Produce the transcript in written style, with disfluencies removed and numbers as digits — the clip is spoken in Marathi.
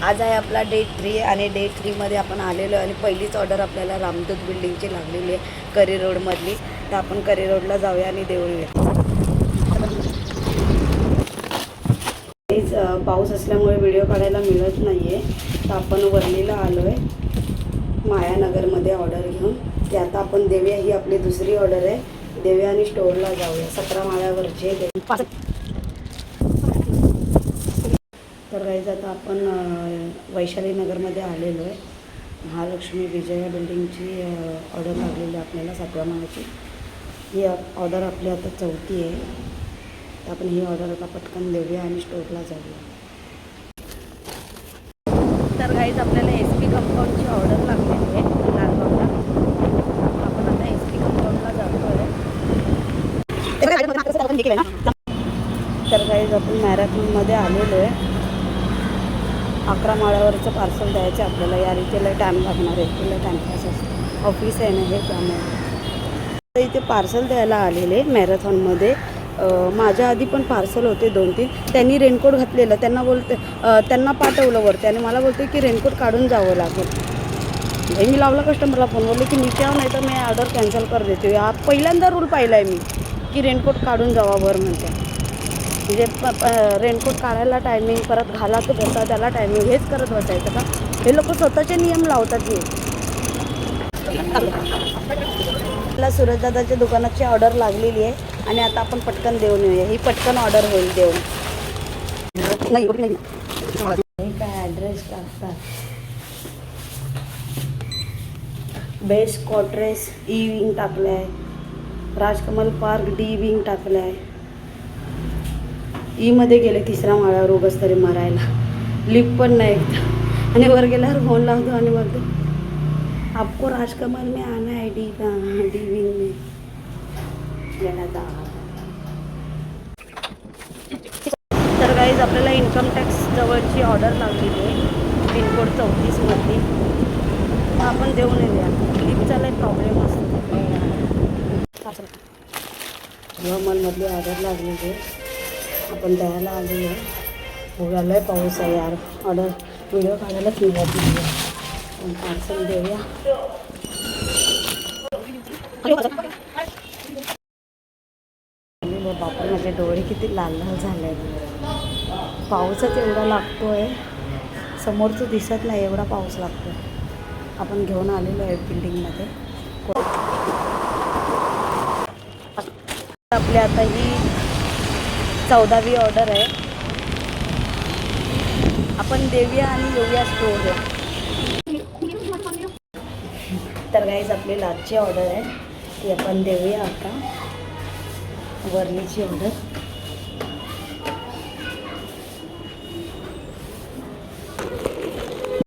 आज आहे आपला डे 3 आणि डे 3मध्ये आपण आलेलो आहे आणि पहिलीच ऑर्डर आपल्याला रामदूत बिल्डिंगची लागलेली आहे करी रोडमधली. तर आपण करी रोडला जाऊया आणि देऊया. पाऊस असल्यामुळे व्हिडिओ काढायला मिळत नाही आहे. तर आपण वरलीला आलो आहे मायानगरमध्ये ऑर्डर घेऊन. ते आता आपण देऊया, ही आपली दुसरी ऑर्डर आहे. देऊया आणि स्टोअरला जाऊया. 17 माळ्यावरचे तर गाईज आता आपण वैशाली नगरमध्ये आलेलो आहे. महालक्ष्मी विजया बिल्डिंगची ऑर्डर लागलेली आपल्याला 7व्या माळ्याची. ही ऑर्डर आपली आता 4थी आहे. तर आपण ही ऑर्डर आता पटकन देऊया आणि स्टोअरला जाऊया. तर गाईज आपल्याला SP कंपाऊंडची ऑर्डर लागलेली आहे लालबागला. आपण आता SP कंपाऊंडला जातो आहे. तर गाईज आपण मॅरेथॉनमध्ये आलेलो आहे. 11 माळ्यावरचं पार्सल द्यायचं आपल्याला. या रीतीला टाईम लागणार आहे. तुला टाईमपास असतो, ऑफिस आहे ना हे, त्यामुळे इथे पार्सल द्यायला आलेले मॅरेथॉनमध्ये. माझ्या आधी पण पार्सल होते 2-3. त्यांनी रेनकोट घातलेलं. त्यांना पाठवलं वरती आणि मला बोलते की रेनकोट काढून जावं लागेल. मी लावला कस्टमरला फोन, बोलले की नीचे यावं नाही तर मी ऑर्डर कॅन्सल कर देते. हा पहिल्यांदा रूल पाहिला आहे मी की रेनकोट काढून जावा वर म्हणते. म्हणजे रेनकोट काढायला टायमिंग, परत घाला तो कसा त्याला टायमिंग, हेच करत बसायचं का? हे लोक स्वतःचे नियम लावतात. हे मला सूरजदादाच्या दुकानाची ऑर्डर लागलेली आहे आणि आता आपण पटकन देऊन येऊया. ही पटकन ऑर्डर होईल देऊन. नाही काय ॲड्रेस टाकतात. बेस्ट कॉट्रेस ई विंग टाकलं आहे. राजकमल पार्क D विंग टाकलं आहे. ईमध्ये गेले 3ऱ्या माळ्यावर उगाच तरी मरायला. लिफ्ट पण नाही एकदा. आणि वर गेल्यावर फोन लावतो आणि बोलतो आपको राजकमल में आना है D विंग में. तर गाईज आपल्याला इन्कम टॅक्स जवळची ऑर्डर लागलेली आहे पिनकोड 34मध्ये. मग आपण देऊन येऊया. लिफ्टचा लई प्रॉब्लेम असतो. मॉलमधली ऑर्डर लागलेली आहे. आपण द्यायला आलेलो आहे. बघा लय पाऊस आहे यार. ऑर्डर व्हिडिओ काढायलाच मिळत नाही. आपण पार्सल देऊया. बापरे माझे डोळे किती लाल लाल झाले आहेत. पाऊसच एवढा लागतो आहे, समोरचं दिसत नाही एवढा पाऊस लागतो. आपण घेऊन आलेलो आहे बिल्डिंगमध्ये. आपली आता ही 14वी ऑर्डर आहे. आपण देऊया आणि येऊया स्टोअर. तर गाईज आपली लास्टची ऑर्डर आहे ती आपण देऊया आता. वरलीची ऑर्डर